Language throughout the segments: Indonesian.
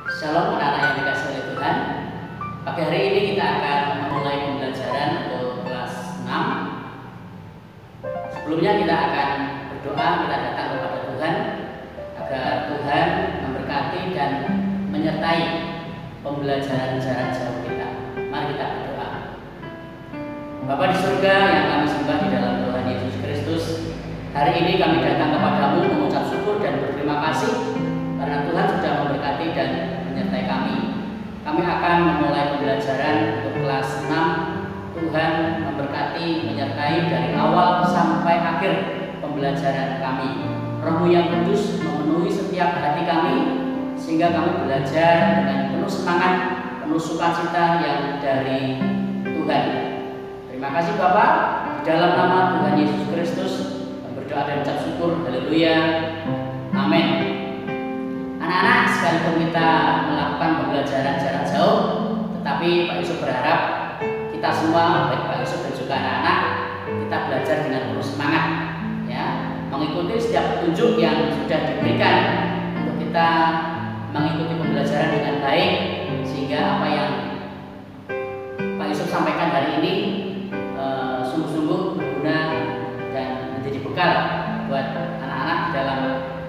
Shalom anak-anak yang dikasihi oleh Tuhan. Pagi hari ini kita akan memulai pembelajaran untuk kelas 6. Sebelumnya kita akan berdoa, kita datang kepada Tuhan agar Tuhan memberkati dan menyertai pembelajaran jarak jauh kita. Mari kita berdoa. Bapa di surga yang kami sembah di dalam Tuhan Yesus Kristus, hari ini kami datang kepadamu mengucap syukur dan berterima kasih karena Tuhan sudah memberkati dan menyertai kami. Kami akan memulai pembelajaran untuk kelas 6. Tuhan memberkati, menyertai dari awal sampai akhir pembelajaran kami. Roh-Mu yang kudus memenuhi setiap hati kami, sehingga kami belajar dengan penuh semangat, penuh sukacita yang dari Tuhan. Terima kasih Bapak, di dalam nama Tuhan Yesus Kristus berdoa dan ucap syukur. Haleluya. Amin. Anak-anak, sekalipun kita melakukan pembelajaran jarak jauh, tetapi Pak Yusuf berharap kita semua, baik Pak Yusuf dan juga anak-anak, kita belajar dengan penuh semangat, ya, mengikuti setiap petunjuk yang sudah diberikan untuk kita mengikuti pembelajaran dengan baik, sehingga apa yang Pak Yusuf sampaikan hari ini sungguh-sungguh berguna dan menjadi bekal buat anak-anak dalam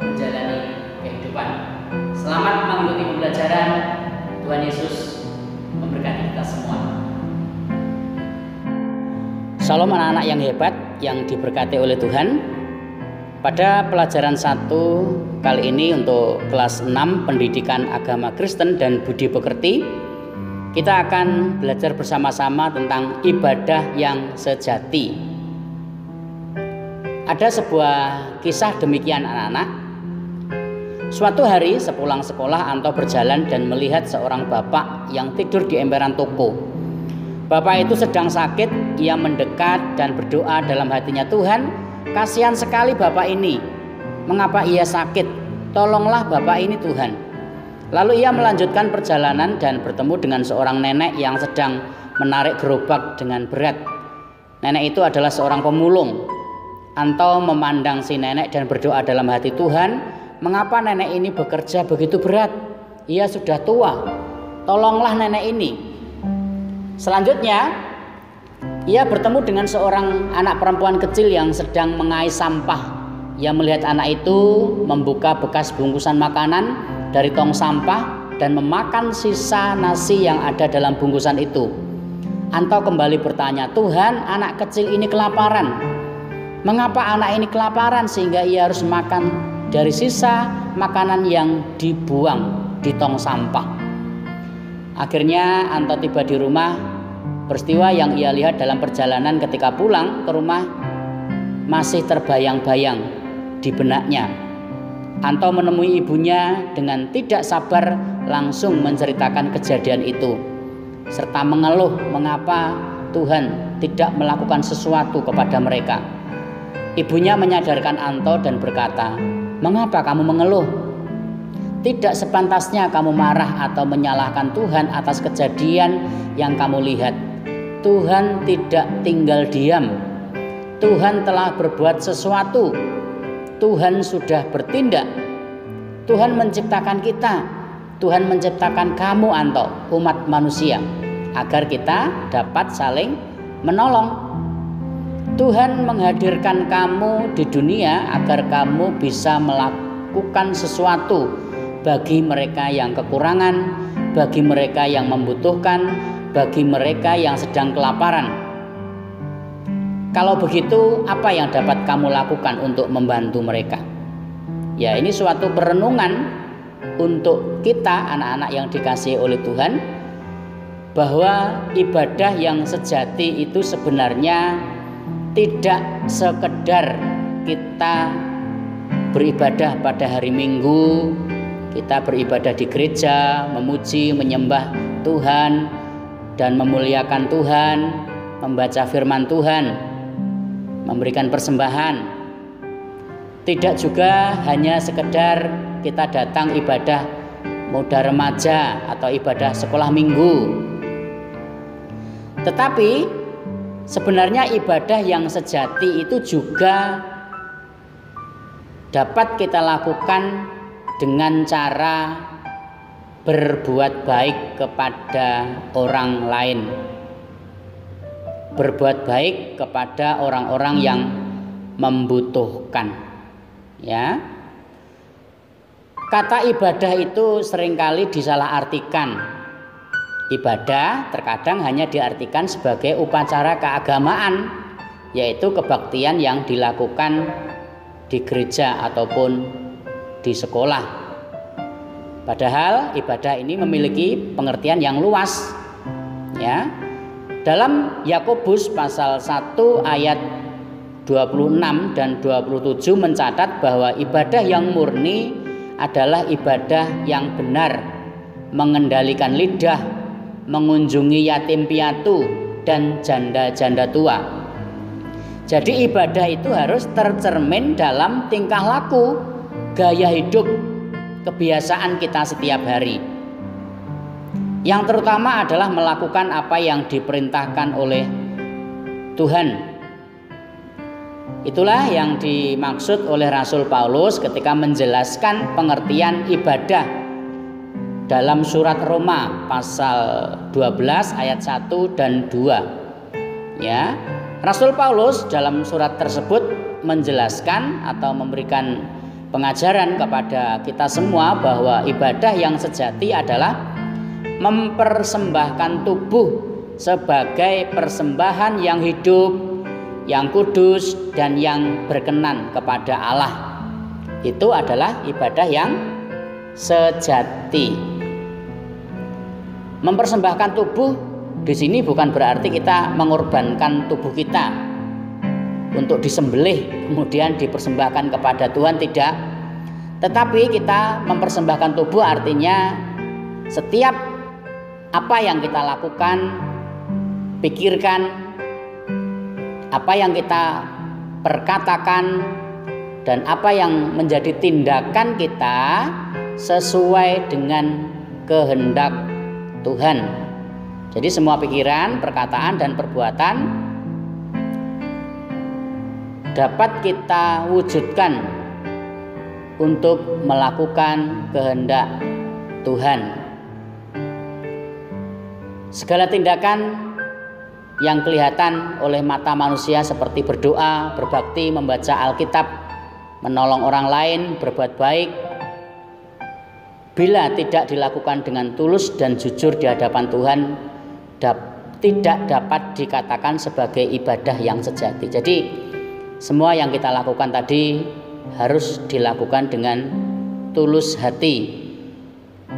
menjalani kehidupan. Selamat mengikuti pembelajaran. Tuhan Yesus memberkati kita semua. Shalom anak-anak yang hebat yang diberkati oleh Tuhan. Pada pelajaran 1 kali ini untuk kelas 6 Pendidikan Agama Kristen dan Budi Pekerti, kita akan belajar bersama-sama tentang ibadah yang sejati. Ada sebuah kisah demikian anak-anak. Suatu hari sepulang sekolah Anto berjalan dan melihat seorang bapak yang tidur di emperan toko. Bapak itu sedang sakit. Ia mendekat dan berdoa dalam hatinya, "Tuhan, kasihan sekali bapak ini. Mengapa ia sakit? Tolonglah bapak ini Tuhan." Lalu ia melanjutkan perjalanan dan bertemu dengan seorang nenek yang sedang menarik gerobak dengan berat. Nenek itu adalah seorang pemulung. Anto memandang si nenek dan berdoa dalam hati, "Tuhan, mengapa nenek ini bekerja begitu berat? Ia sudah tua. Tolonglah nenek ini." Selanjutnya, ia bertemu dengan seorang anak perempuan kecil yang sedang mengais sampah. Ia melihat anak itu membuka bekas bungkusan makanan dari tong sampah dan memakan sisa nasi yang ada dalam bungkusan itu. Anto kembali bertanya, "Tuhan, anak kecil ini kelaparan. Mengapa anak ini kelaparan sehingga ia harus makan dari sisa makanan yang dibuang di tong sampah?" Akhirnya Anto tiba di rumah. Peristiwa yang ia lihat dalam perjalanan ketika pulang ke rumah masih terbayang-bayang di benaknya. Anto menemui ibunya dengan tidak sabar langsung menceritakan kejadian itu, serta mengeluh mengapa Tuhan tidak melakukan sesuatu kepada mereka. Ibunya menyadarkan Anto dan berkata, "Mengapa kamu mengeluh? Tidak sepantasnya kamu marah atau menyalahkan Tuhan atas kejadian yang kamu lihat. Tuhan tidak tinggal diam. Tuhan telah berbuat sesuatu. Tuhan sudah bertindak. Tuhan menciptakan kita. Tuhan menciptakan kamu, Anto, umat manusia, agar kita dapat saling menolong. Tuhan menghadirkan kamu di dunia agar kamu bisa melakukan sesuatu bagi mereka yang kekurangan, bagi mereka yang membutuhkan, bagi mereka yang sedang kelaparan. Kalau begitu, apa yang dapat kamu lakukan untuk membantu mereka?" Ya, ini suatu perenungan untuk kita anak-anak yang dikasihi oleh Tuhan, bahwa ibadah yang sejati itu sebenarnya tidak sekedar kita beribadah pada hari Minggu, kita beribadah di gereja, memuji, menyembah Tuhan, dan memuliakan Tuhan, membaca firman Tuhan, memberikan persembahan. Tidak juga hanya sekedar kita datang ibadah muda remaja atau ibadah sekolah minggu. Tetapi sebenarnya ibadah yang sejati itu juga dapat kita lakukan dengan cara berbuat baik kepada orang lain, berbuat baik kepada orang-orang yang membutuhkan. Ya, kata ibadah itu seringkali disalahartikan. Ibadah terkadang hanya diartikan sebagai upacara keagamaan, yaitu kebaktian yang dilakukan di gereja ataupun di sekolah. Padahal ibadah ini memiliki pengertian yang luas. Ya. Dalam Yakobus pasal 1 ayat 26 dan 27 mencatat bahwa ibadah yang murni adalah ibadah yang benar, mengendalikan lidah, mengunjungi yatim piatu dan janda-janda tua. Jadi ibadah itu harus tercermin dalam tingkah laku, gaya hidup, kebiasaan kita setiap hari. Yang terutama adalah melakukan apa yang diperintahkan oleh Tuhan. Itulah yang dimaksud oleh Rasul Paulus ketika menjelaskan pengertian ibadah dalam surat Roma pasal 12 ayat 1 dan 2. Ya, Rasul Paulus dalam surat tersebut menjelaskan atau memberikan pengajaran kepada kita semua bahwa ibadah yang sejati adalah mempersembahkan tubuh sebagai persembahan yang hidup, yang kudus dan yang berkenan kepada Allah. Itu adalah ibadah yang sejati. Mempersembahkan tubuh di sini bukan berarti kita mengorbankan tubuh kita untuk disembelih kemudian dipersembahkan kepada Tuhan, tidak. Tetapi kita mempersembahkan tubuh artinya setiap apa yang kita lakukan, pikirkan, apa yang kita perkatakan, dan apa yang menjadi tindakan kita sesuai dengan kehendak Tuhan. Jadi semua pikiran, perkataan, dan perbuatan dapat kita wujudkan untuk melakukan kehendak Tuhan. Segala tindakan yang kelihatan oleh mata manusia seperti berdoa, berbakti, membaca Alkitab, menolong orang lain, berbuat baik, bila tidak dilakukan dengan tulus dan jujur di hadapan Tuhan, tidak dapat dikatakan sebagai ibadah yang sejati. Jadi semua yang kita lakukan tadi harus dilakukan dengan tulus hati,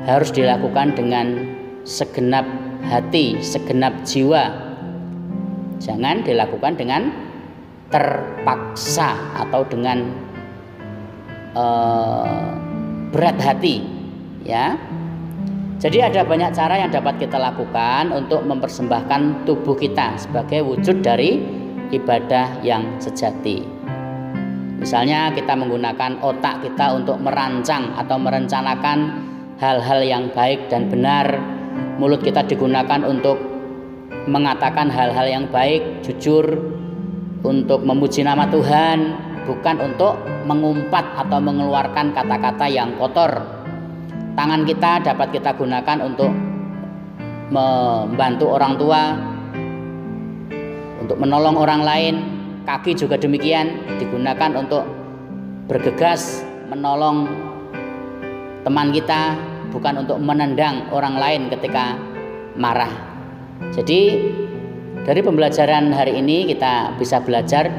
harus dilakukan dengan segenap hati, segenap jiwa. Jangan dilakukan dengan terpaksa atau dengan berat hati, ya. Jadi ada banyak cara yang dapat kita lakukan untuk mempersembahkan tubuh kita sebagai wujud dari ibadah yang sejati. Misalnya kita menggunakan otak kita untuk merancang atau merencanakan hal-hal yang baik dan benar. Mulut kita digunakan untuk mengatakan hal-hal yang baik, jujur, untuk memuji nama Tuhan, bukan untuk mengumpat atau mengeluarkan kata-kata yang kotor. Tangan kita dapat kita gunakan untuk membantu orang tua, untuk menolong orang lain. Kaki juga demikian, digunakan untuk bergegas menolong teman kita, bukan untuk menendang orang lain ketika marah. Jadi dari pembelajaran hari ini kita bisa belajar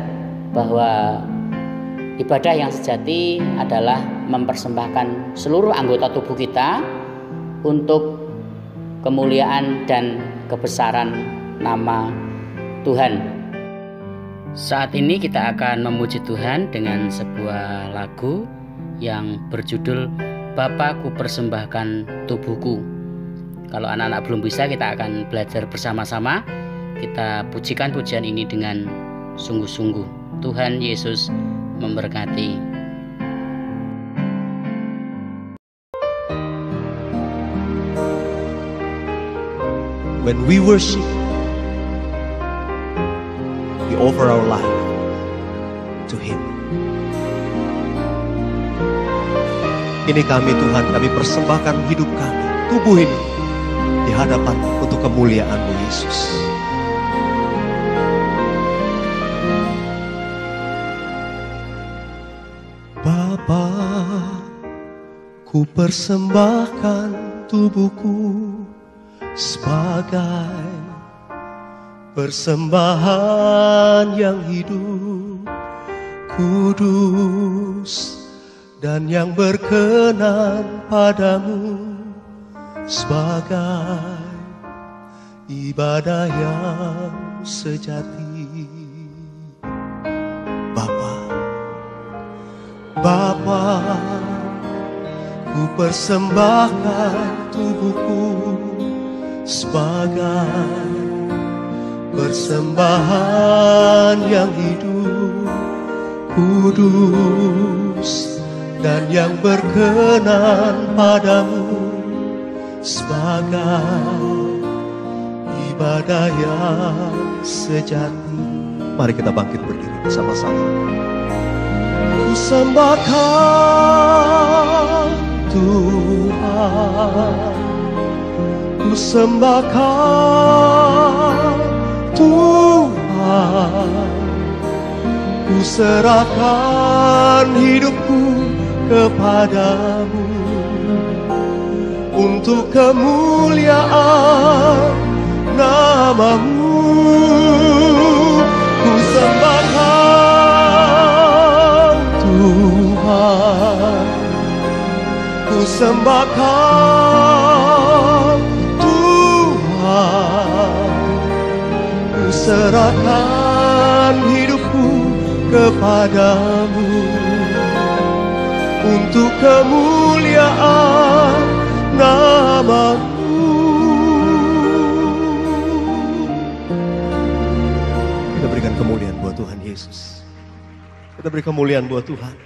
bahwa ibadah yang sejati adalah mempersembahkan seluruh anggota tubuh kita untuk kemuliaan dan kebesaran nama Tuhan. Saat ini kita akan memuji Tuhan dengan sebuah lagu yang berjudul Bapa ku persembahkan tubuhku. Kalau anak-anak belum bisa, kita akan belajar bersama-sama. Kita pujikan pujian ini dengan sungguh-sungguh. Tuhan Yesus memberkati. When we worship, we offer our life to Him. Ini kami Tuhan, kami persembahkan hidup kami. tubuh ini di hadapan untuk kemuliaan-Mu, Yesus. Bapa, ku persembahkan tubuhku sebagai persembahan yang hidup, kudus, dan yang berkenan padamu, sebagai ibadah yang sejati. Bapa, ku persembahkan tubuhku sebagai persembahan yang hidup, kudus, dan yang berkenan padamu, sebagai ibadah yang sejati. Mari kita bangkit berdiri bersama-sama. Ku sembahkan Tuhan, ku sembahkan Tuhan, ku serahkan hidupku kepadamu untuk kemuliaan nama-Mu. Ku sembahkan Tuhan, ku sembahkan Tuhan, ku serahkan hidupku kepadamu untuk kemuliaan nama-Mu. Kita berikan kemuliaan buat Tuhan Yesus. Kita beri kemuliaan buat Tuhan.